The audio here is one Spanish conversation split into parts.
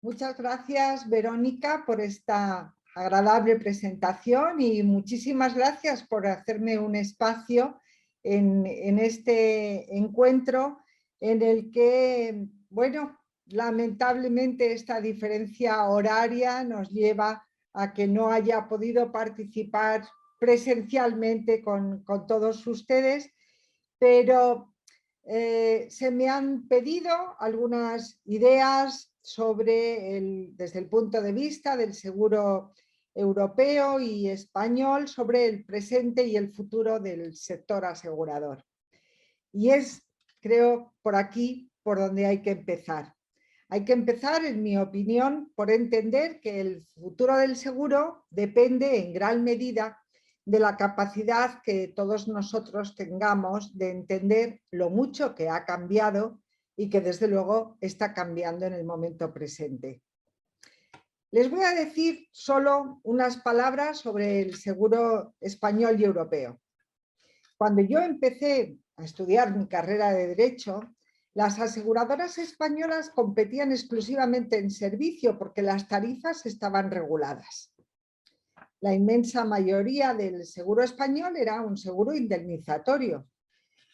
Muchas gracias, Verónica, por esta agradable presentación y muchísimas gracias por hacerme un espacio en este encuentro en el que, bueno, lamentablemente esta diferencia horaria nos lleva a que no haya podido participar presencialmente con todos ustedes, pero se me han pedido algunas ideas desde el punto de vista del seguro europeo y español, sobre el presente y el futuro del sector asegurador. Y es, creo, por aquí por donde hay que empezar. Hay que empezar, en mi opinión, por entender que el futuro del seguro depende en gran medida de la capacidad que todos nosotros tengamos de entender lo mucho que ha cambiado y que desde luego está cambiando en el momento presente. Les voy a decir solo unas palabras sobre el seguro español y europeo. Cuando yo empecé a estudiar mi carrera de Derecho, las aseguradoras españolas competían exclusivamente en servicio porque las tarifas estaban reguladas. La inmensa mayoría del seguro español era un seguro indemnizatorio.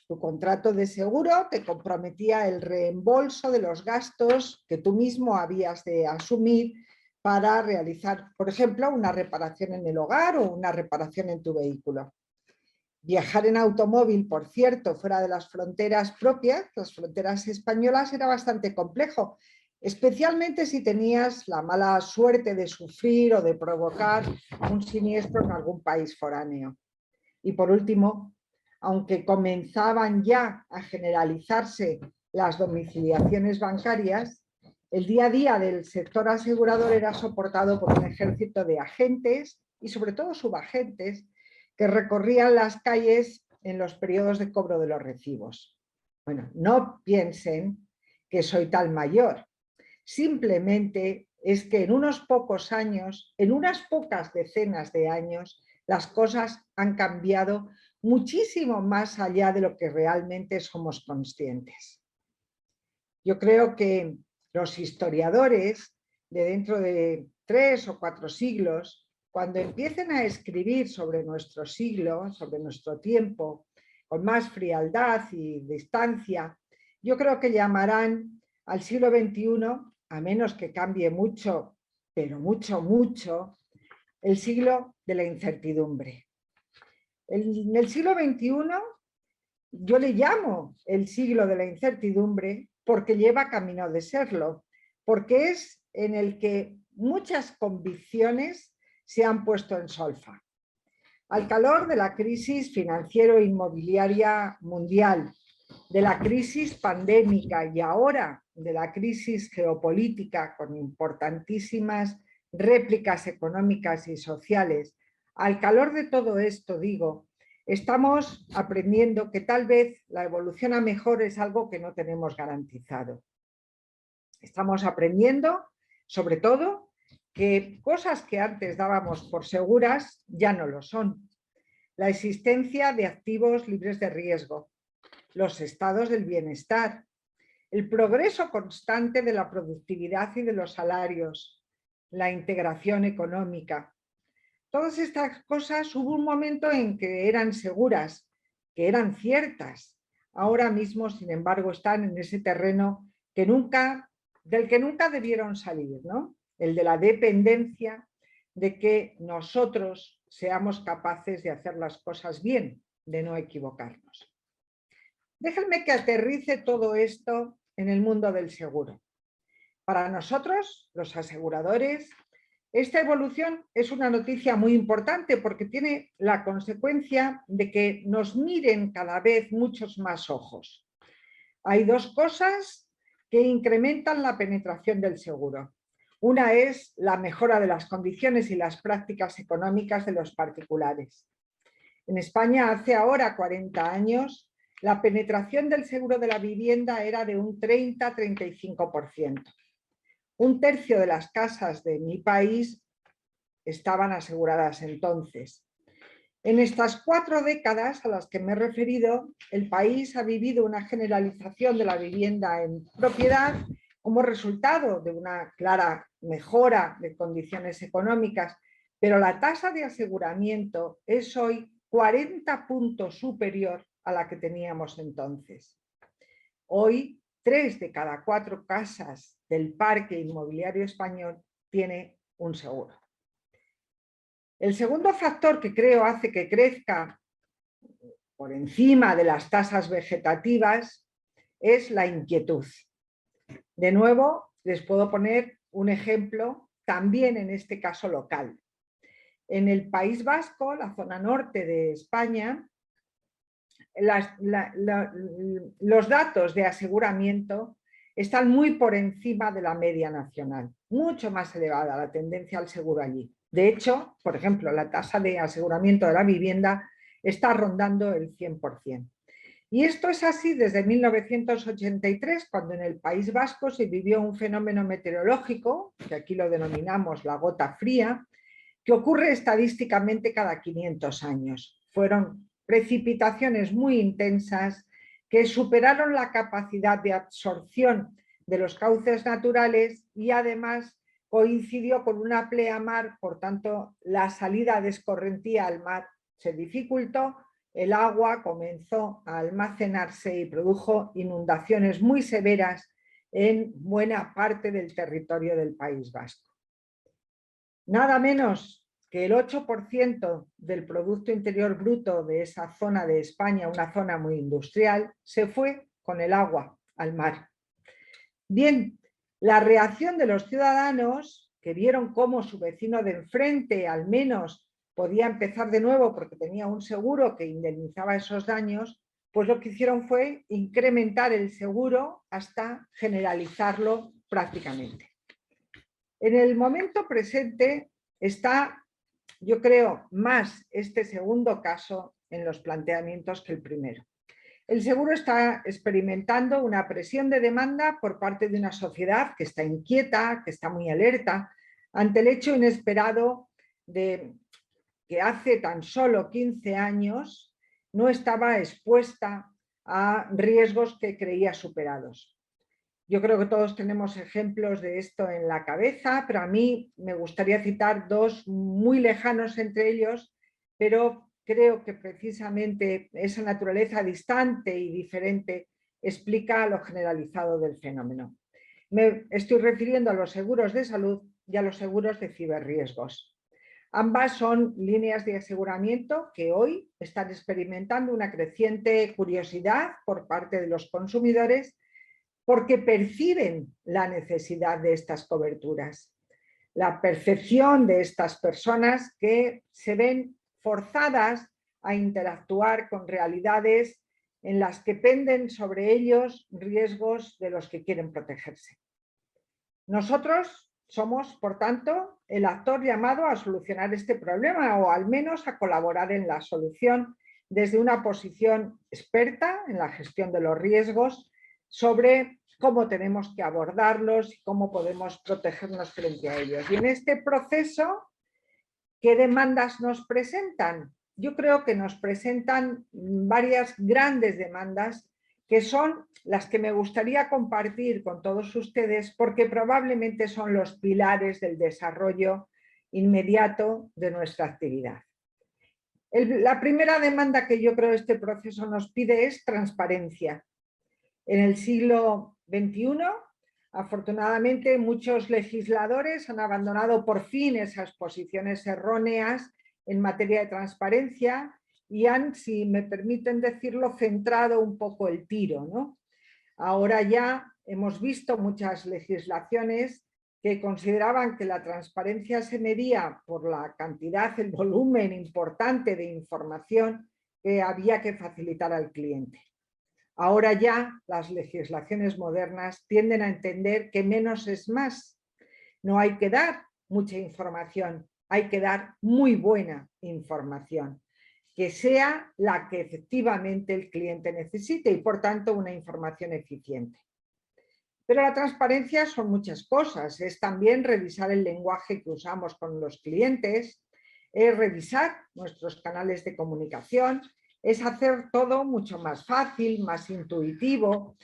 Tu contrato de seguro te comprometía el reembolso de los gastos que tú mismo habías de asumir para realizar, por ejemplo, una reparación en el hogar o una reparación en tu vehículo. Viajar en automóvil, por cierto, fuera de las fronteras propias, las fronteras españolas, era bastante complejo, especialmente si tenías la mala suerte de sufrir o de provocar un siniestro en algún país foráneo. Y por último, aunque comenzaban ya a generalizarse las domiciliaciones bancarias, el día a día del sector asegurador era soportado por un ejército de agentes y sobre todo subagentes que recorrían las calles en los periodos de cobro de los recibos. Bueno, no piensen que soy tan mayor, simplemente es que en unos pocos años, en unas pocas decenas de años, las cosas han cambiado muchísimo más allá de lo que realmente somos conscientes. Yo creo que los historiadores de dentro de 3 o 4 siglos, cuando empiecen a escribir sobre nuestro siglo, sobre nuestro tiempo, con más frialdad y distancia, yo creo que llamarán al siglo XXI, a menos que cambie mucho, pero mucho, mucho, el siglo de la incertidumbre. En el siglo XXI yo le llamo el siglo de la incertidumbre porque lleva camino de serlo, porque es en el que muchas convicciones se han puesto en solfa. Al calor de la crisis financiero-inmobiliaria mundial, de la crisis pandémica y ahora de la crisis geopolítica con importantísimas réplicas económicas y sociales, al calor de todo esto, digo, estamos aprendiendo que tal vez la evolución a mejor es algo que no tenemos garantizado. Estamos aprendiendo, sobre todo, que cosas que antes dábamos por seguras ya no lo son. La existencia de activos libres de riesgo, los estados del bienestar, el progreso constante de la productividad y de los salarios, la integración económica. Todas estas cosas hubo un momento en que eran seguras, que eran ciertas. Ahora mismo, sin embargo, están en ese terreno del que nunca debieron salir, ¿no? El de la dependencia de que nosotros seamos capaces de hacer las cosas bien, de no equivocarnos. Déjenme que aterrice todo esto en el mundo del seguro. Para nosotros, los aseguradores, esta evolución es una noticia muy importante porque tiene la consecuencia de que nos miren cada vez muchos más ojos. Hay dos cosas que incrementan la penetración del seguro. Una es la mejora de las condiciones y las prácticas económicas de los particulares. En España, hace ahora 40 años, la penetración del seguro de la vivienda era de un 30-35%. Un tercio de las casas de mi país estaban aseguradas entonces. En estas 4 décadas a las que me he referido, el país ha vivido una generalización de la vivienda en propiedad como resultado de una clara mejora de condiciones económicas, pero la tasa de aseguramiento es hoy 40 puntos superior a la que teníamos entonces. Hoy, 3 de cada 4 casas del parque inmobiliario español tiene un seguro. El segundo factor que creo hace que crezca por encima de las tasas vegetativas es la inquietud. De nuevo, les puedo poner un ejemplo, también en este caso local. En el País Vasco, la zona norte de España, los datos de aseguramiento están muy por encima de la media nacional, mucho más elevada la tendencia al seguro allí. De hecho, por ejemplo, la tasa de aseguramiento de la vivienda está rondando el 100%. Y esto es así desde 1983, cuando en el País Vasco se vivió un fenómeno meteorológico, que aquí lo denominamos la gota fría, que ocurre estadísticamente cada 500 años. Fueron precipitaciones muy intensas que superaron la capacidad de absorción de los cauces naturales y además coincidió con una pleamar, por tanto la salida de escorrentía al mar se dificultó, el agua comenzó a almacenarse y produjo inundaciones muy severas en buena parte del territorio del País Vasco. Nada menos que el 8% del Producto Interior Bruto de esa zona de España, una zona muy industrial, se fue con el agua al mar. Bien, la reacción de los ciudadanos, que vieron cómo su vecino de enfrente al menos podía empezar de nuevo porque tenía un seguro que indemnizaba esos daños, pues lo que hicieron fue incrementar el seguro hasta generalizarlo prácticamente. En el momento presente está, yo creo, más este segundo caso en los planteamientos que el primero. El seguro está experimentando una presión de demanda por parte de una sociedad que está inquieta, que está muy alerta, ante el hecho inesperado de que hace tan solo 15 años no estaba expuesta a riesgos que creía superados. Yo creo que todos tenemos ejemplos de esto en la cabeza, pero a mí me gustaría citar dos muy lejanos entre ellos, pero creo que precisamente esa naturaleza distante y diferente explica lo generalizado del fenómeno. Me estoy refiriendo a los seguros de salud y a los seguros de ciberriesgos. Ambas son líneas de aseguramiento que hoy están experimentando una creciente curiosidad por parte de los consumidores porque perciben la necesidad de estas coberturas. La percepción de estas personas que se ven forzadas a interactuar con realidades en las que penden sobre ellos riesgos de los que quieren protegerse. Nosotros somos, por tanto, el actor llamado a solucionar este problema o al menos a colaborar en la solución desde una posición experta en la gestión de los riesgos sobre cómo tenemos que abordarlos y cómo podemos protegernos frente a ellos. Y en este proceso, ¿qué demandas nos presentan? Yo creo que nos presentan varias grandes demandas que son las que me gustaría compartir con todos ustedes porque probablemente son los pilares del desarrollo inmediato de nuestra actividad. La primera demanda que yo creo este proceso nos pide es transparencia. En el siglo XXI, afortunadamente, muchos legisladores han abandonado por fin esas posiciones erróneas en materia de transparencia y han, si me permiten decirlo, centrado un poco el tiro, ¿no? Ahora ya hemos visto muchas legislaciones que consideraban que la transparencia se medía por la cantidad, el volumen importante de información que había que facilitar al cliente. Ahora ya las legislaciones modernas tienden a entender que menos es más. No hay que dar mucha información, hay que dar muy buena información, que sea la que efectivamente el cliente necesite y por tanto una información eficiente. Pero la transparencia son muchas cosas, es también revisar el lenguaje que usamos con los clientes, es revisar nuestros canales de comunicación, es hacer todo mucho más fácil, más intuitivo,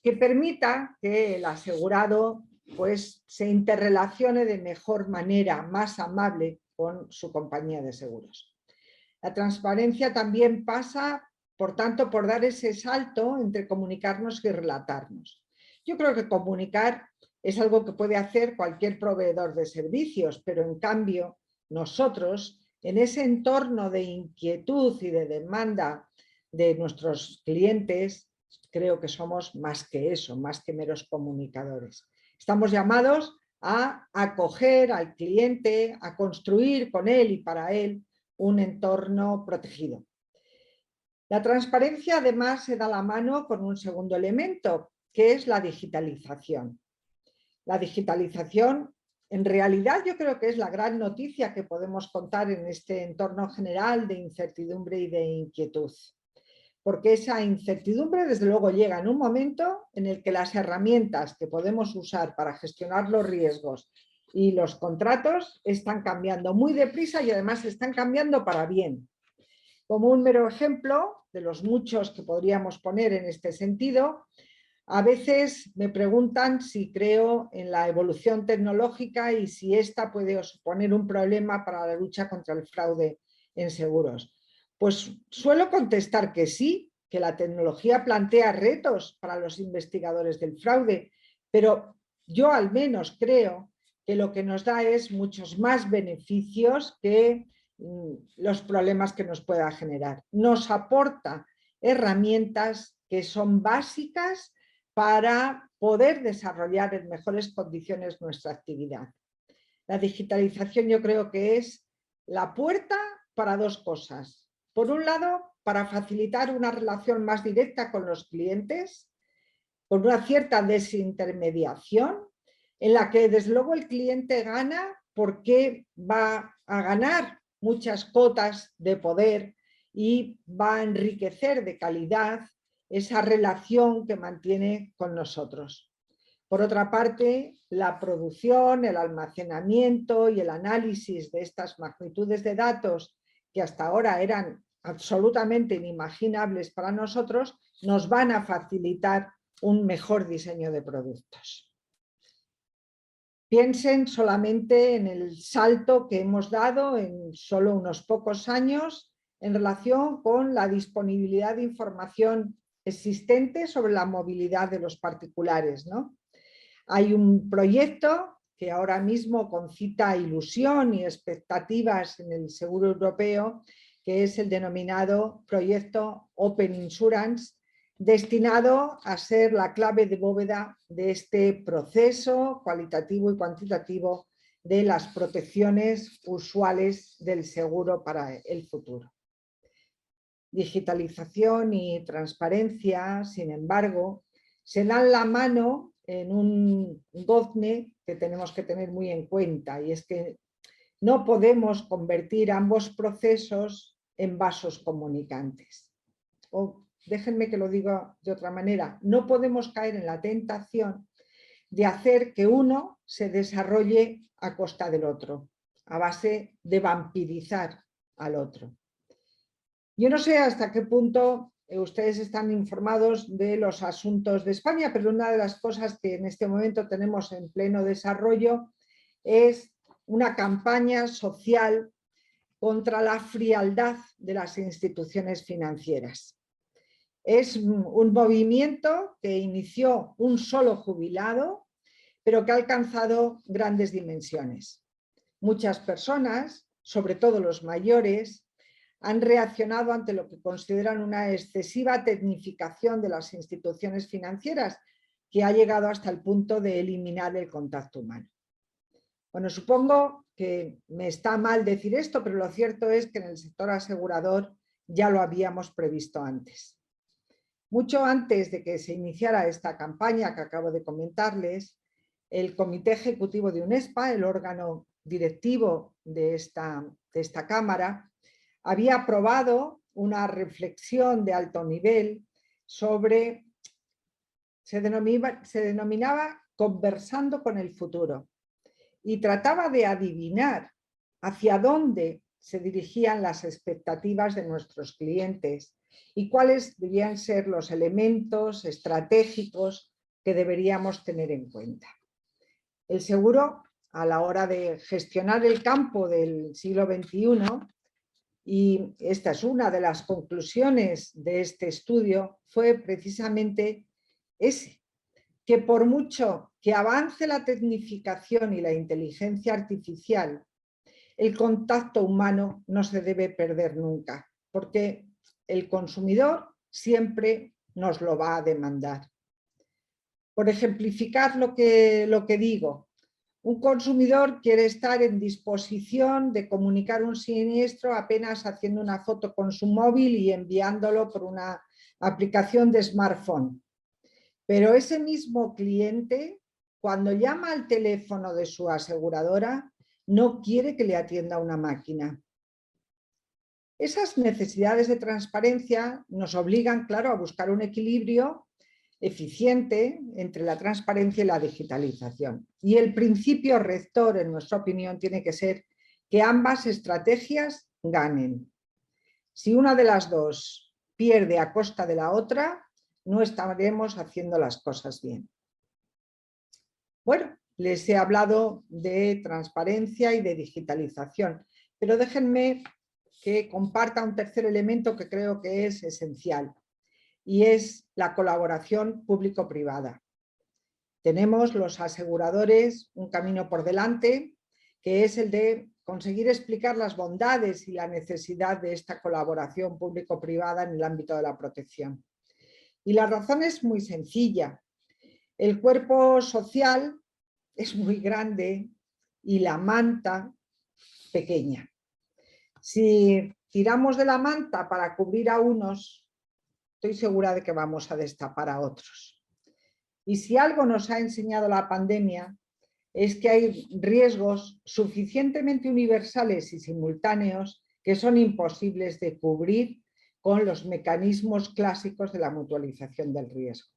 que permita que el asegurado pues, se interrelacione de mejor manera, más amable con su compañía de seguros. La transparencia también pasa, por tanto, por dar ese salto entre comunicarnos y relatarnos. Yo creo que comunicar es algo que puede hacer cualquier proveedor de servicios, pero en cambio nosotros, en ese entorno de inquietud y de demanda de nuestros clientes, creo que somos más que eso, más que meros comunicadores. Estamos llamados a acoger al cliente, a construir con él y para él un entorno protegido. La transparencia además se da la mano con un segundo elemento, que es la digitalización. La digitalización, en realidad, yo creo que es la gran noticia que podemos contar en este entorno general de incertidumbre y de inquietud. Porque esa incertidumbre, desde luego, llega en un momento en el que las herramientas que podemos usar para gestionar los riesgos y los contratos están cambiando muy deprisa y además están cambiando para bien. Como un mero ejemplo de los muchos que podríamos poner en este sentido, a veces me preguntan si creo en la evolución tecnológica y si esta puede suponer un problema para la lucha contra el fraude en seguros. Pues suelo contestar que sí, que la tecnología plantea retos para los investigadores del fraude, pero yo al menos creo que lo que nos da es muchos más beneficios que los problemas que nos pueda generar. Nos aporta herramientas que son básicas para poder desarrollar en mejores condiciones nuestra actividad. La digitalización yo creo que es la puerta para dos cosas. Por un lado, para facilitar una relación más directa con los clientes, con una cierta desintermediación, en la que desde luego el cliente gana porque va a ganar muchas cotas de poder y va a enriquecer de calidad esa relación que mantiene con nosotros. Por otra parte, la producción, el almacenamiento y el análisis de estas magnitudes de datos que hasta ahora eran absolutamente inimaginables para nosotros, nos van a facilitar un mejor diseño de productos. Piensen solamente en el salto que hemos dado en solo unos pocos años en relación con la disponibilidad de información existente sobre la movilidad de los particulares, ¿no? Hay un proyecto que ahora mismo concita ilusión y expectativas en el seguro europeo, que es el denominado proyecto Open Insurance, destinado a ser la clave de bóveda de este proceso cualitativo y cuantitativo de las protecciones usuales del seguro para el futuro. Digitalización y transparencia, sin embargo, se dan la mano en un gozne que tenemos que tener muy en cuenta, y es que no podemos convertir ambos procesos en vasos comunicantes. O déjenme que lo diga de otra manera, no podemos caer en la tentación de hacer que uno se desarrolle a costa del otro, a base de vampirizar al otro. Yo no sé hasta qué punto ustedes están informados de los asuntos de España, pero una de las cosas que en este momento tenemos en pleno desarrollo es una campaña social contra la frialdad de las instituciones financieras. Es un movimiento que inició un solo jubilado, pero que ha alcanzado grandes dimensiones. Muchas personas, sobre todo los mayores, han reaccionado ante lo que consideran una excesiva tecnificación de las instituciones financieras, que ha llegado hasta el punto de eliminar el contacto humano. Bueno, supongo que me está mal decir esto, pero lo cierto es que en el sector asegurador ya lo habíamos previsto antes. Mucho antes de que se iniciara esta campaña que acabo de comentarles, el Comité Ejecutivo de UNESPA, el órgano directivo de esta Cámara, había aprobado una reflexión de alto nivel sobre, se denominaba Conversando con el futuro, y trataba de adivinar hacia dónde se dirigían las expectativas de nuestros clientes y cuáles debían ser los elementos estratégicos que deberíamos tener en cuenta. El seguro, a la hora de gestionar el campo del siglo XXI, y esta es una de las conclusiones de este estudio, fue precisamente ese, que por mucho que avance la tecnificación y la inteligencia artificial, el contacto humano no se debe perder nunca, porque el consumidor siempre nos lo va a demandar. Por ejemplificar lo que digo, un consumidor quiere estar en disposición de comunicar un siniestro apenas haciendo una foto con su móvil y enviándolo por una aplicación de smartphone. Pero ese mismo cliente, cuando llama al teléfono de su aseguradora, no quiere que le atienda una máquina. Esas necesidades de transparencia nos obligan, claro, a buscar un equilibrio eficiente entre la transparencia y la digitalización. Y el principio rector, en nuestra opinión, tiene que ser que ambas estrategias ganen. Si una de las dos pierde a costa de la otra, no estaremos haciendo las cosas bien. Bueno, les he hablado de transparencia y de digitalización, pero déjenme que comparta un tercer elemento que creo que es esencial, y es la colaboración público-privada. Tenemos los aseguradores un camino por delante, que es el de conseguir explicar las bondades y la necesidad de esta colaboración público-privada en el ámbito de la protección. Y la razón es muy sencilla. El cuerpo social es muy grande y la manta pequeña. Si tiramos de la manta para cubrir a unos, estoy segura de que vamos a destapar a otros. Y si algo nos ha enseñado la pandemia es que hay riesgos suficientemente universales y simultáneos que son imposibles de cubrir con los mecanismos clásicos de la mutualización del riesgo.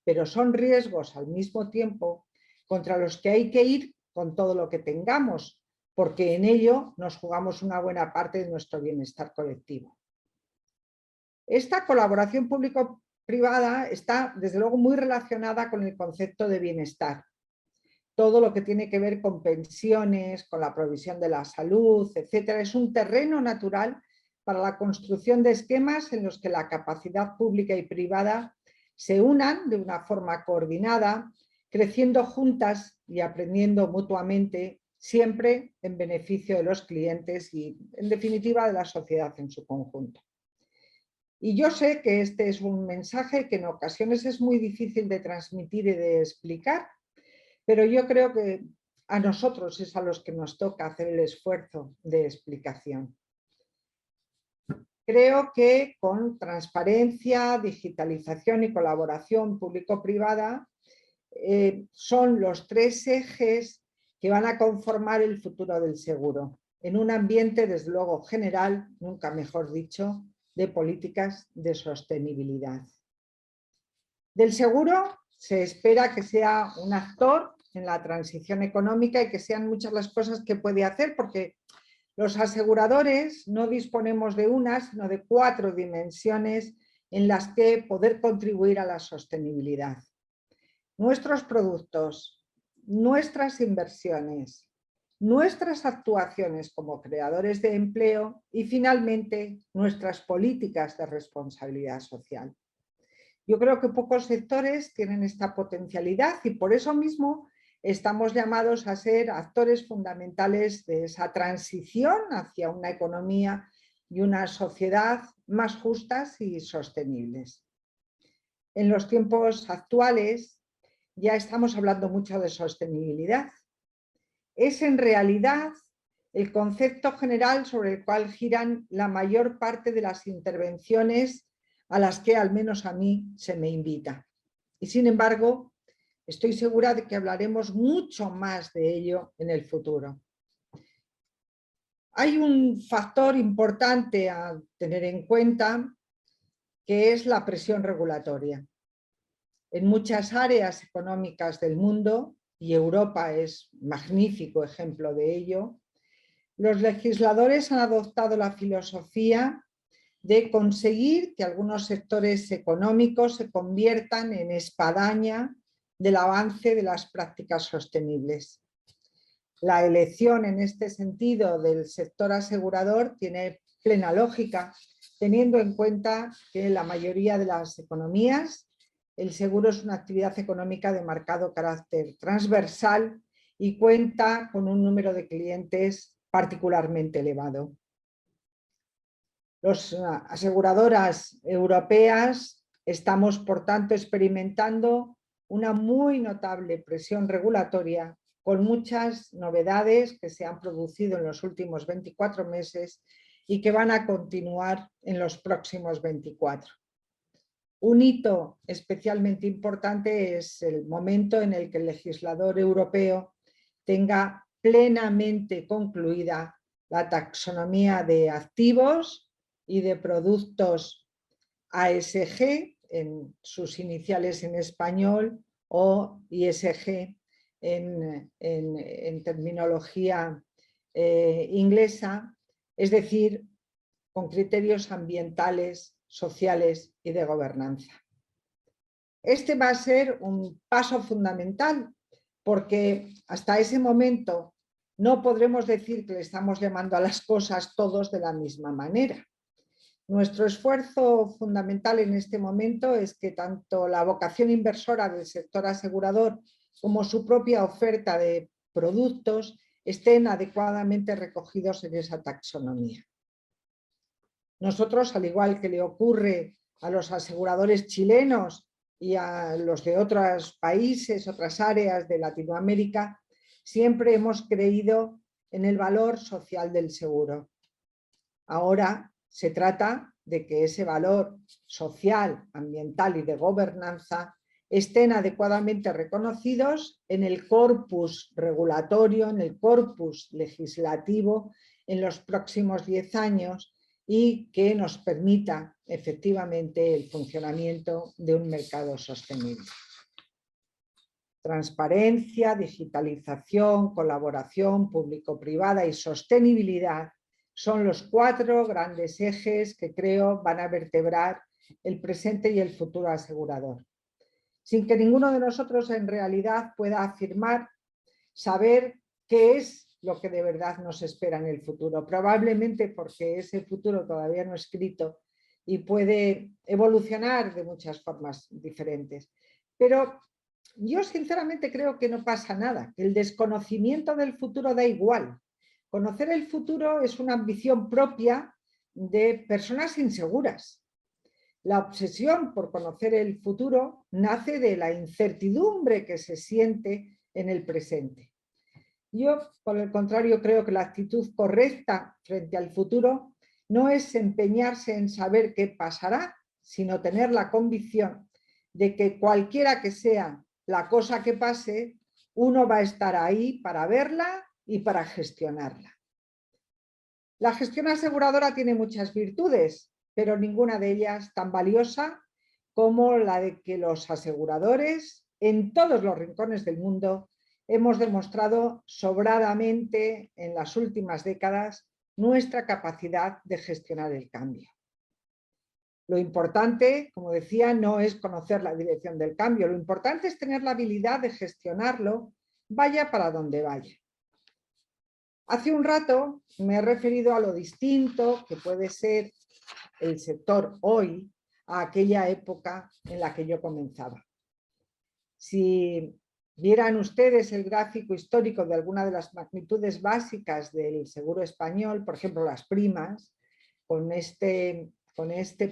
Pero son riesgos al mismo tiempo contra los que hay que ir con todo lo que tengamos, porque en ello nos jugamos una buena parte de nuestro bienestar colectivo. Esta colaboración público-privada está, desde luego, muy relacionada con el concepto de bienestar. Todo lo que tiene que ver con pensiones, con la provisión de la salud, etcétera, es un terreno natural para la construcción de esquemas en los que la capacidad pública y privada se unan de una forma coordinada, creciendo juntas y aprendiendo mutuamente, siempre en beneficio de los clientes y, en definitiva, de la sociedad en su conjunto. Y yo sé que este es un mensaje que en ocasiones es muy difícil de transmitir y de explicar, pero yo creo que a nosotros es a los que nos toca hacer el esfuerzo de explicación. Creo que con transparencia, digitalización y colaboración público-privada son los tres ejes que van a conformar el futuro del seguro, en un ambiente, desde luego, general, nunca mejor dicho, de políticas de sostenibilidad. Del seguro se espera que sea un actor en la transición económica y que sean muchas las cosas que puede hacer, porque los aseguradores no disponemos de una, sino de 4 dimensiones en las que poder contribuir a la sostenibilidad. Nuestros productos, nuestras inversiones, nuestras actuaciones como creadores de empleo y, finalmente, nuestras políticas de responsabilidad social. Yo creo que pocos sectores tienen esta potencialidad y por eso mismo estamos llamados a ser actores fundamentales de esa transición hacia una economía y una sociedad más justas y sostenibles. En los tiempos actuales ya estamos hablando mucho de sostenibilidad. Es en realidad el concepto general sobre el cual giran la mayor parte de las intervenciones a las que al menos a mí se me invita. Y sin embargo, estoy segura de que hablaremos mucho más de ello en el futuro. Hay un factor importante a tener en cuenta, que es la presión regulatoria. En muchas áreas económicas del mundo, y Europa es magnífico ejemplo de ello, los legisladores han adoptado la filosofía de conseguir que algunos sectores económicos se conviertan en espadaña del avance de las prácticas sostenibles. La elección en este sentido del sector asegurador tiene plena lógica, teniendo en cuenta que en la mayoría de las economías el seguro es una actividad económica de marcado carácter transversal y cuenta con un número de clientes particularmente elevado. Las aseguradoras europeas estamos, por tanto, experimentando una muy notable presión regulatoria con muchas novedades que se han producido en los últimos 24 meses y que van a continuar en los próximos 24. Un hito especialmente importante es el momento en el que el legislador europeo tenga plenamente concluida la taxonomía de activos y de productos ASG, en sus iniciales en español, o ISG en terminología inglesa, es decir, con criterios ambientales, sociales y de gobernanza. Este va a ser un paso fundamental porque hasta ese momento no podremos decir que le estamos llamando a las cosas todos de la misma manera. Nuestro esfuerzo fundamental en este momento es que tanto la vocación inversora del sector asegurador como su propia oferta de productos estén adecuadamente recogidos en esa taxonomía. Nosotros, al igual que le ocurre a los aseguradores chilenos y a los de otros países, otras áreas de Latinoamérica, siempre hemos creído en el valor social del seguro. Ahora se trata de que ese valor social, ambiental y de gobernanza estén adecuadamente reconocidos en el corpus regulatorio, en el corpus legislativo en los próximos 10 años y que nos permita efectivamente el funcionamiento de un mercado sostenible. Transparencia, digitalización, colaboración público-privada y sostenibilidad son los 4 grandes ejes que creo van a vertebrar el presente y el futuro asegurador. Sin que ninguno de nosotros en realidad pueda afirmar saber qué es lo que de verdad nos espera en el futuro, probablemente porque ese futuro todavía no escrito y puede evolucionar de muchas formas diferentes. Pero yo sinceramente creo que no pasa nada, que el desconocimiento del futuro da igual. Conocer el futuro es una ambición propia de personas inseguras. La obsesión por conocer el futuro nace de la incertidumbre que se siente en el presente. Yo, por el contrario, creo que la actitud correcta frente al futuro no es empeñarse en saber qué pasará, sino tener la convicción de que cualquiera que sea la cosa que pase, uno va a estar ahí para verla y para gestionarla. La gestión aseguradora tiene muchas virtudes, pero ninguna de ellas tan valiosa como la de que los aseguradores en todos los rincones del mundo hemos demostrado sobradamente en las últimas décadas nuestra capacidad de gestionar el cambio. Lo importante, como decía, no es conocer la dirección del cambio, lo importante es tener la habilidad de gestionarlo, vaya para donde vaya. Hace un rato me he referido a lo distinto que puede ser el sector hoy a aquella época en la que yo comenzaba. Si vieran ustedes el gráfico histórico de alguna de las magnitudes básicas del seguro español, por ejemplo las primas, con este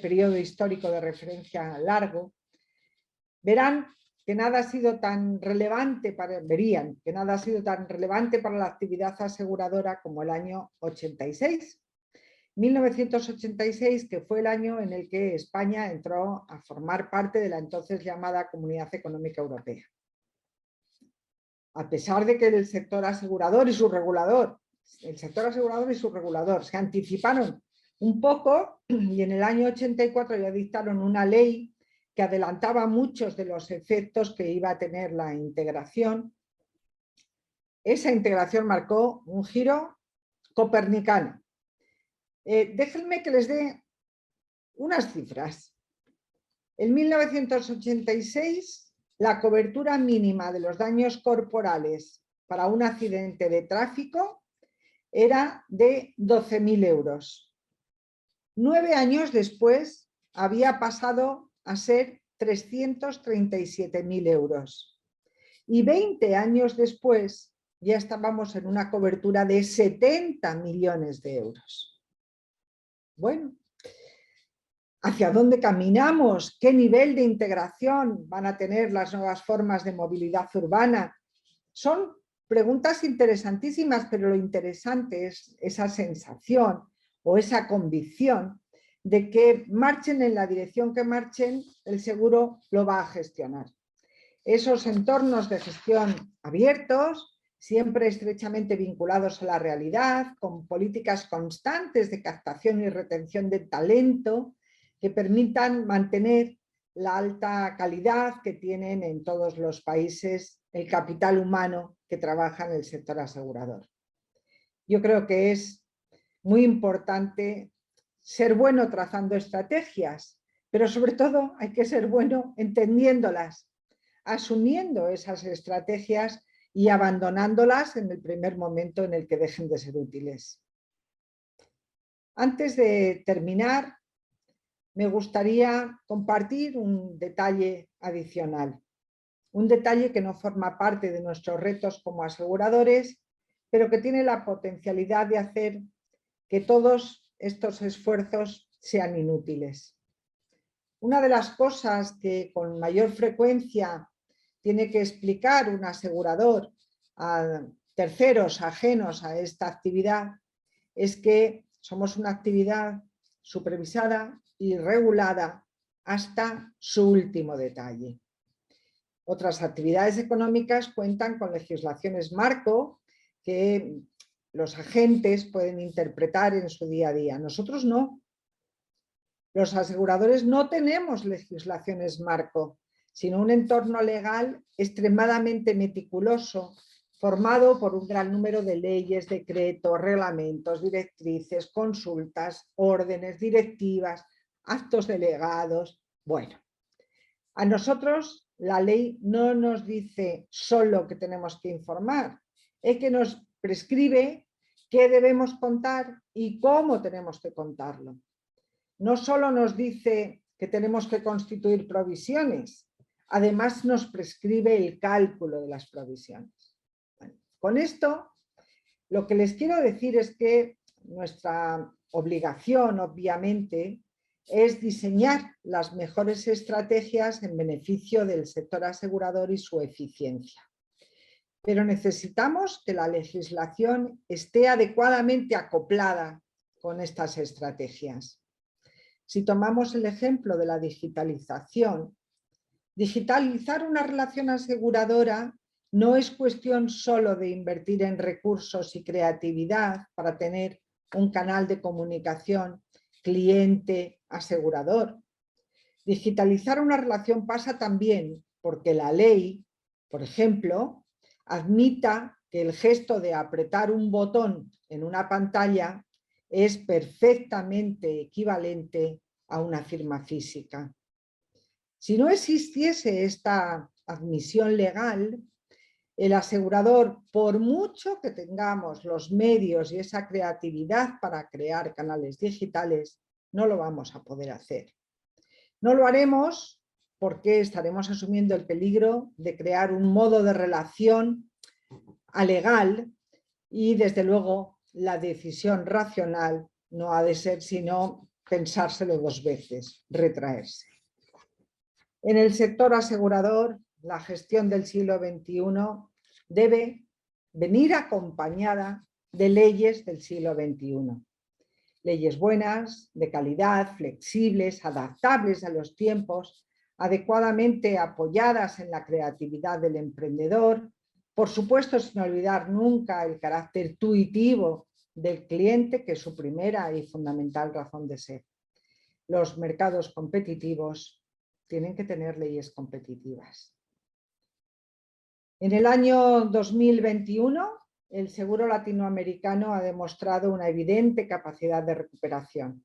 periodo histórico de referencia largo, verían que nada ha sido tan relevante para la actividad aseguradora como el año 86. 1986, que fue el año en el que España entró a formar parte de la entonces llamada Comunidad Económica Europea. A pesar de que el sector asegurador y su regulador se anticiparon un poco y en el año 84 ya dictaron una ley que adelantaba muchos de los efectos que iba a tener la integración. Esa integración marcó un giro copernicano. Déjenme que les dé unas cifras. En 1986 la cobertura mínima de los daños corporales para un accidente de tráfico era de 12.000 euros. 9 años después había pasado a ser 337.000 euros. Y 20 años después ya estábamos en una cobertura de 70 millones de euros. Bueno, ¿hacia dónde caminamos? ¿Qué nivel de integración van a tener las nuevas formas de movilidad urbana? Son preguntas interesantísimas, pero lo interesante es esa sensación o esa convicción de que marchen en la dirección que marchen, el seguro lo va a gestionar. Esos entornos de gestión abiertos, siempre estrechamente vinculados a la realidad, con políticas constantes de captación y retención de talento que permitan mantener la alta calidad que tienen en todos los países el capital humano que trabaja en el sector asegurador. Yo creo que es muy importante ser bueno trazando estrategias, pero sobre todo hay que ser bueno entendiéndolas, asumiendo esas estrategias y abandonándolas en el primer momento en el que dejen de ser útiles. Antes de terminar, me gustaría compartir un detalle adicional. Un detalle que no forma parte de nuestros retos como aseguradores, pero que tiene la potencialidad de hacer que todos estos esfuerzos sean inútiles. Una de las cosas que con mayor frecuencia tiene que explicar un asegurador a terceros ajenos a esta actividad es que somos una actividad supervisada y regulada hasta su último detalle. Otras actividades económicas cuentan con legislaciones marco que los agentes pueden interpretar en su día a día. Nosotros no. Los aseguradores no tenemos legislaciones marco, sino un entorno legal extremadamente meticuloso, formado por un gran número de leyes, decretos, reglamentos, directrices, consultas, órdenes, directivas, actos delegados. Bueno, a nosotros la ley no nos dice solo que tenemos que informar, es que nos prescribe qué debemos contar y cómo tenemos que contarlo. No solo nos dice que tenemos que constituir provisiones, además nos prescribe el cálculo de las provisiones. Bueno, con esto, lo que les quiero decir es que nuestra obligación, obviamente, es diseñar las mejores estrategias en beneficio del sector asegurador y su eficiencia. Pero necesitamos que la legislación esté adecuadamente acoplada con estas estrategias. Si tomamos el ejemplo de la digitalización, digitalizar una relación aseguradora no es cuestión solo de invertir en recursos y creatividad para tener un canal de comunicación cliente-asegurador. Digitalizar una relación pasa también porque la ley, por ejemplo, admita que el gesto de apretar un botón en una pantalla es perfectamente equivalente a una firma física. Si no existiese esta admisión legal, el asegurador, por mucho que tengamos los medios y esa creatividad para crear canales digitales, no lo vamos a poder hacer. No lo haremos porque estaremos asumiendo el peligro de crear un modo de relación alegal y, desde luego, la decisión racional no ha de ser sino pensárselo 2 veces, retraerse. En el sector asegurador, la gestión del siglo XXI debe venir acompañada de leyes del siglo XXI. Leyes buenas, de calidad, flexibles, adaptables a los tiempos, adecuadamente apoyadas en la creatividad del emprendedor, por supuesto sin olvidar nunca el carácter intuitivo del cliente, que es su primera y fundamental razón de ser. Los mercados competitivos tienen que tener leyes competitivas. En el año 2021, el seguro latinoamericano ha demostrado una evidente capacidad de recuperación.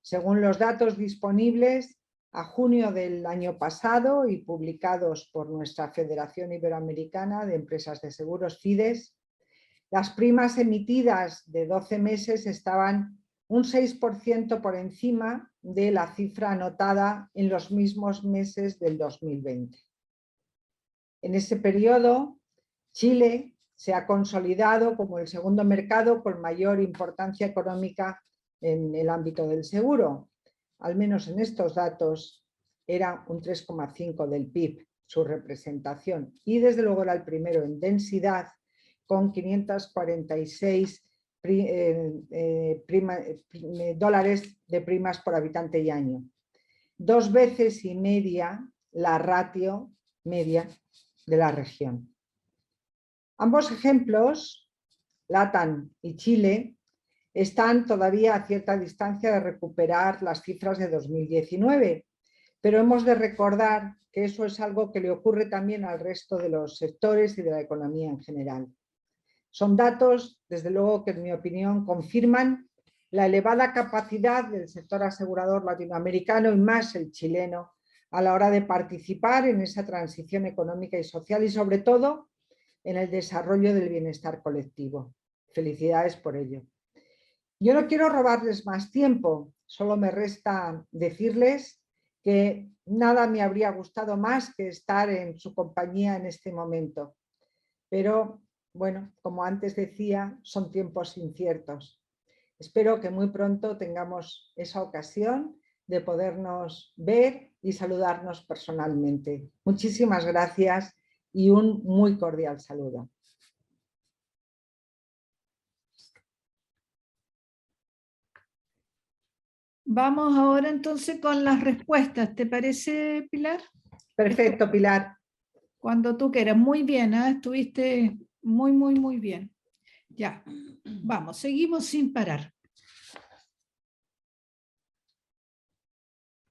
Según los datos disponibles, a junio del año pasado y publicados por nuestra Federación Iberoamericana de Empresas de Seguros, FIDES, las primas emitidas de 12 meses estaban un 6% por encima de la cifra anotada en los mismos meses del 2020. En ese periodo, Chile se ha consolidado como el segundo mercado con mayor importancia económica en el ámbito del seguro. Al menos en estos datos era un 3,5 del PIB su representación y desde luego era el primero en densidad con 546 dólares de primas por habitante y año. 2 veces y media la ratio media de la región. Ambos ejemplos, LATAM y Chile, están todavía a cierta distancia de recuperar las cifras de 2019, pero hemos de recordar que eso es algo que le ocurre también al resto de los sectores y de la economía en general. Son datos, desde luego, que en mi opinión confirman la elevada capacidad del sector asegurador latinoamericano y más el chileno a la hora de participar en esa transición económica y social y sobre todo en el desarrollo del bienestar colectivo. Felicidades por ello. Yo no quiero robarles más tiempo, solo me resta decirles que nada me habría gustado más que estar en su compañía en este momento. Pero, bueno, como antes decía, son tiempos inciertos. Espero que muy pronto tengamos esa ocasión de podernos ver y saludarnos personalmente. Muchísimas gracias y un muy cordial saludo. Vamos ahora entonces con las respuestas. ¿Te parece, Pilar? Perfecto, Pilar. Cuando tú quieras. Muy bien, ¿eh? Estuviste muy bien. Ya, vamos, seguimos sin parar.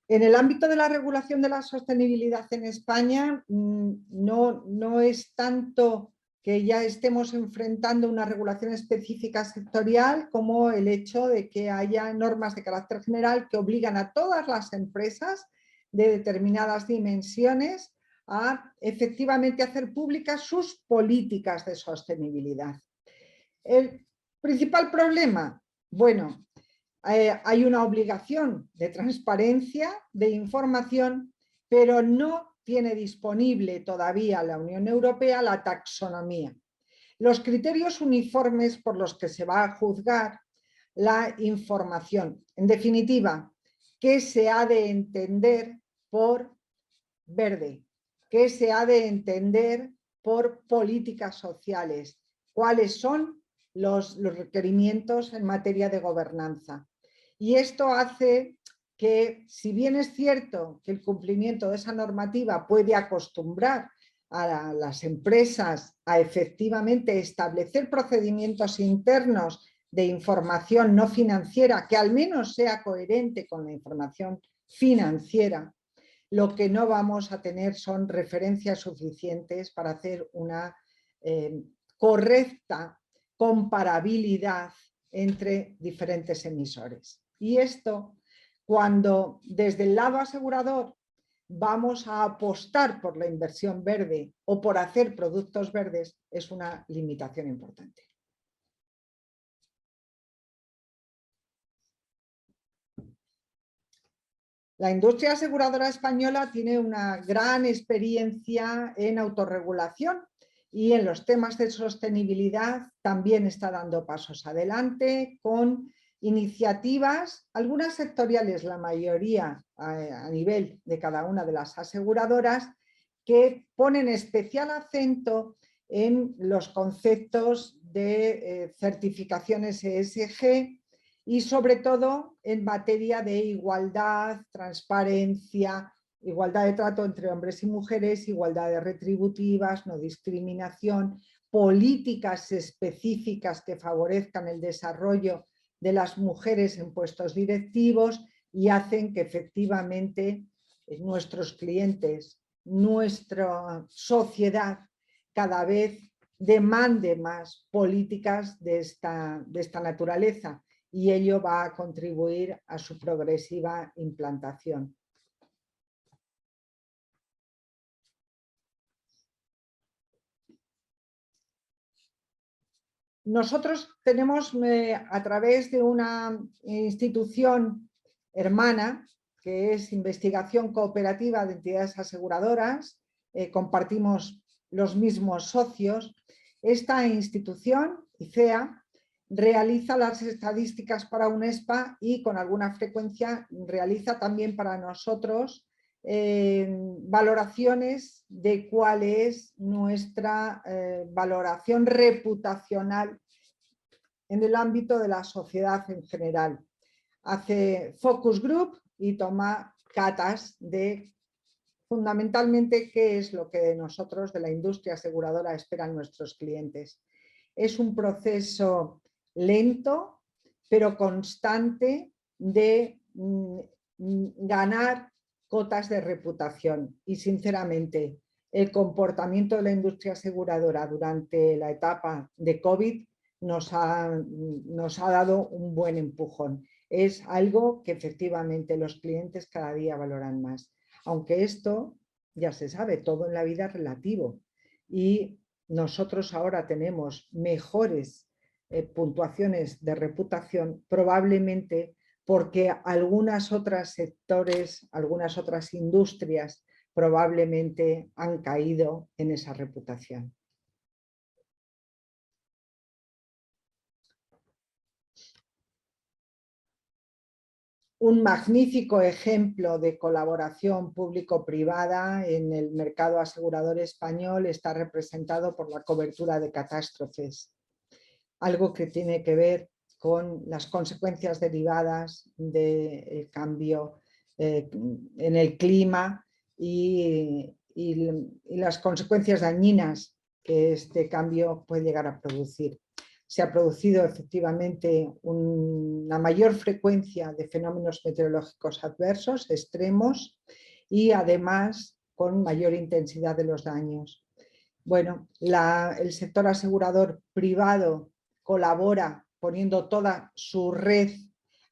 En el ámbito de la regulación de la sostenibilidad en España, no es tanto que ya estemos enfrentando una regulación específica sectorial como el hecho de que haya normas de carácter general que obligan a todas las empresas de determinadas dimensiones a efectivamente hacer públicas sus políticas de sostenibilidad. El principal problema, bueno, hay una obligación de transparencia, de información, pero no tiene disponible todavía la Unión Europea la taxonomía, los criterios uniformes por los que se va a juzgar la información. En definitiva, ¿qué se ha de entender por verde? ¿Qué se ha de entender por políticas sociales? ¿Cuáles son los requerimientos en materia de gobernanza? Y esto hace que, si bien es cierto que el cumplimiento de esa normativa puede acostumbrar a las empresas a efectivamente establecer procedimientos internos de información no financiera que al menos sea coherente con la información financiera, lo que no vamos a tener son referencias suficientes para hacer una correcta comparabilidad entre diferentes emisores. Y esto, cuando desde el lado asegurador vamos a apostar por la inversión verde o por hacer productos verdes, es una limitación importante. La industria aseguradora española tiene una gran experiencia en autorregulación y en los temas de sostenibilidad también está dando pasos adelante con iniciativas, algunas sectoriales, la mayoría a nivel de cada una de las aseguradoras, que ponen especial acento en los conceptos de certificaciones ESG y sobre todo en materia de igualdad, transparencia, igualdad de trato entre hombres y mujeres, igualdades retributivas, no discriminación, políticas específicas que favorezcan el desarrollo de las mujeres en puestos directivos y hacen que efectivamente nuestros clientes, nuestra sociedad cada vez demande más políticas de esta naturaleza y ello va a contribuir a su progresiva implantación. nosotros tenemos a través de una institución hermana, que es Investigación Cooperativa de Entidades Aseguradoras, compartimos los mismos socios. Esta institución, ICEA, realiza las estadísticas para UNESPA y con alguna frecuencia realiza también para nosotros valoraciones de cuál es nuestra valoración reputacional en el ámbito de la sociedad en general. Hace focus group y toma catas de fundamentalmente qué es lo que de nosotros, de la industria aseguradora, esperan nuestros clientes. Es un proceso lento, pero constante de ganar cotas de reputación. Y sinceramente, el comportamiento de la industria aseguradora durante la etapa de COVID nos ha dado un buen empujón. Es algo que efectivamente los clientes cada día valoran más. Aunque esto, ya se sabe, todo en la vida es relativo. Y nosotros ahora tenemos mejores puntuaciones de reputación, probablemente porque algunas otras sectores, algunas otras industrias probablemente han caído en esa reputación. Un magnífico ejemplo de colaboración público-privada en el mercado asegurador español está representado por la cobertura de catástrofes, algo que tiene que ver con las consecuencias derivadas del cambio en el clima y las consecuencias dañinas que este cambio puede llegar a producir. Se ha producido efectivamente una mayor frecuencia de fenómenos meteorológicos adversos, extremos, y además con mayor intensidad de los daños. Bueno, el sector asegurador privado colabora poniendo toda su red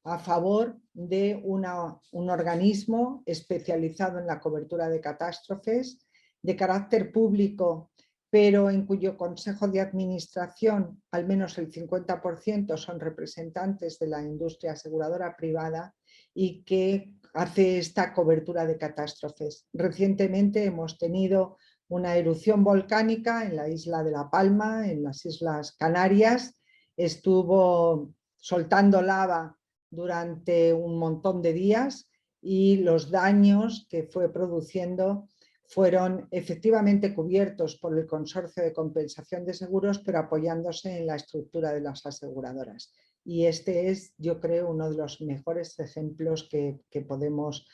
a favor de un organismo especializado en la cobertura de catástrofes de carácter público, pero en cuyo consejo de administración al menos el 50% son representantes de la industria aseguradora privada y que hace esta cobertura de catástrofes. Recientemente hemos tenido una erupción volcánica en la isla de La Palma, en las Islas Canarias. Estuvo soltando lava durante un montón de días y los daños que fue produciendo fueron efectivamente cubiertos por el Consorcio de Compensación de Seguros, pero apoyándose en la estructura de las aseguradoras. Y este es, yo creo, uno de los mejores ejemplos que podemos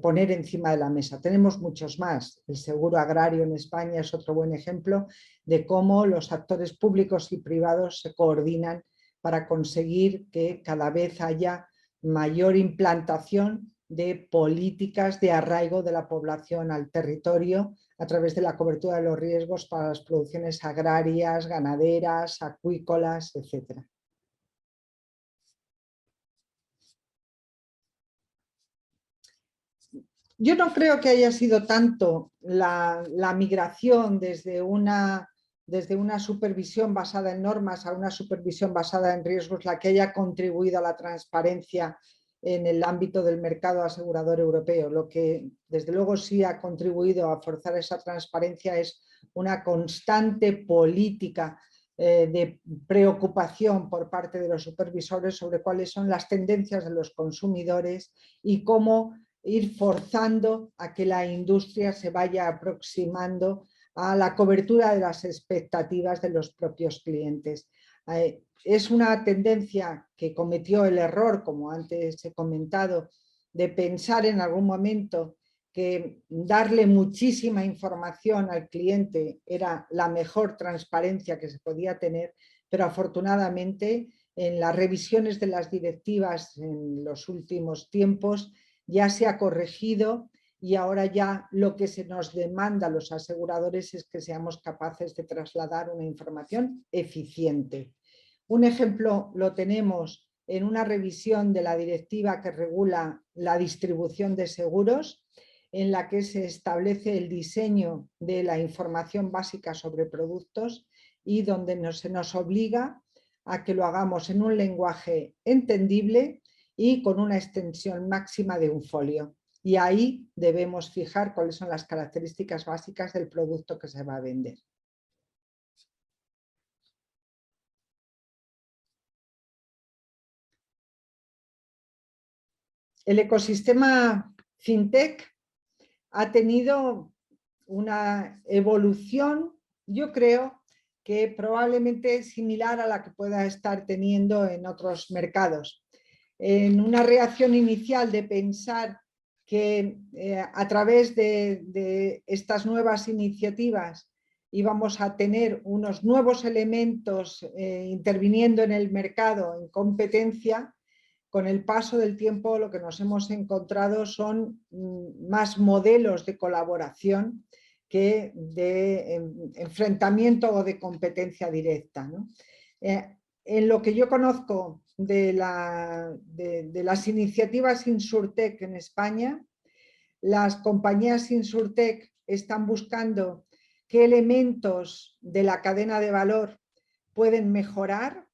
poner encima de la mesa. Tenemos muchos más. El seguro agrario en España es otro buen ejemplo de cómo los actores públicos y privados se coordinan para conseguir que cada vez haya mayor implantación de políticas de arraigo de la población al territorio a través de la cobertura de los riesgos para las producciones agrarias, ganaderas, acuícolas, etc. Yo no creo que haya sido tanto la migración desde una supervisión basada en normas a una supervisión basada en riesgos la que haya contribuido a la transparencia en el ámbito del mercado asegurador europeo. Lo que desde luego sí ha contribuido a forzar esa transparencia es una constante política de preocupación por parte de los supervisores sobre cuáles son las tendencias de los consumidores y cómo ir forzando a que la industria se vaya aproximando a la cobertura de las expectativas de los propios clientes. Es una tendencia que cometió el error, como antes he comentado, de pensar en algún momento que darle muchísima información al cliente era la mejor transparencia que se podía tener, pero afortunadamente en las revisiones de las directivas en los últimos tiempos ya se ha corregido y ahora ya lo que se nos demanda a los aseguradores es que seamos capaces de trasladar una información eficiente. Un ejemplo lo tenemos en una revisión de la directiva que regula la distribución de seguros, en la que se establece el diseño de la información básica sobre productos y donde se nos obliga a que lo hagamos en un lenguaje entendible y con una extensión máxima de un folio. Y ahí debemos fijar cuáles son las características básicas del producto que se va a vender. El ecosistema FinTech ha tenido una evolución, yo creo que probablemente similar a la que pueda estar teniendo en otros mercados. En una reacción inicial de pensar que a través de estas nuevas iniciativas íbamos a tener unos nuevos elementos interviniendo en el mercado en competencia, con el paso del tiempo lo que nos hemos encontrado son más modelos de colaboración que de enfrentamiento o de competencia directa, ¿no? En lo que yo conozco de las iniciativas Insurtech en España, las compañías Insurtech están buscando qué elementos de la cadena de valor pueden mejorar,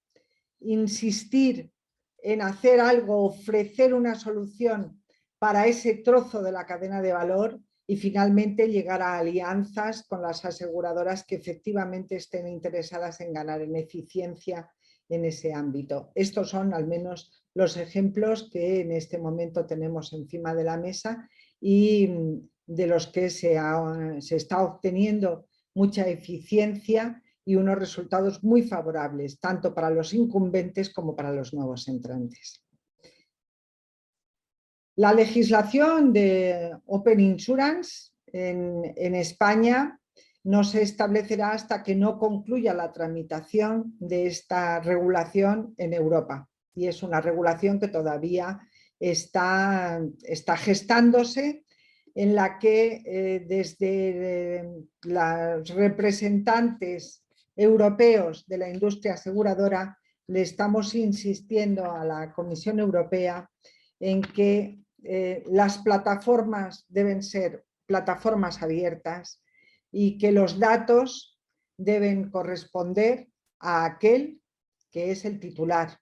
insistir en hacer algo, ofrecer una solución para ese trozo de la cadena de valor y finalmente llegar a alianzas con las aseguradoras que efectivamente estén interesadas en ganar en eficiencia en ese ámbito. Estos son al menos los ejemplos que en este momento tenemos encima de la mesa y de los que se está obteniendo mucha eficiencia y unos resultados muy favorables, tanto para los incumbentes como para los nuevos entrantes. La legislación de Open Insurance en España no se establecerá hasta que no concluya la tramitación de esta regulación en Europa. Y es una regulación que todavía está gestándose, en la que desde los representantes europeos de la industria aseguradora le estamos insistiendo a la Comisión Europea en que las plataformas deben ser plataformas abiertas y que los datos deben corresponder a aquel que es el titular,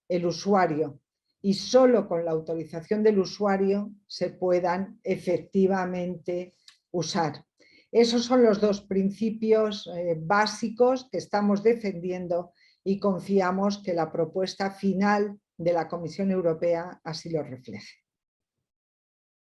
el usuario, y solo con la autorización del usuario se puedan efectivamente usar. Esos son los dos principios básicos que estamos defendiendo y confiamos que la propuesta final de la Comisión Europea así lo refleje.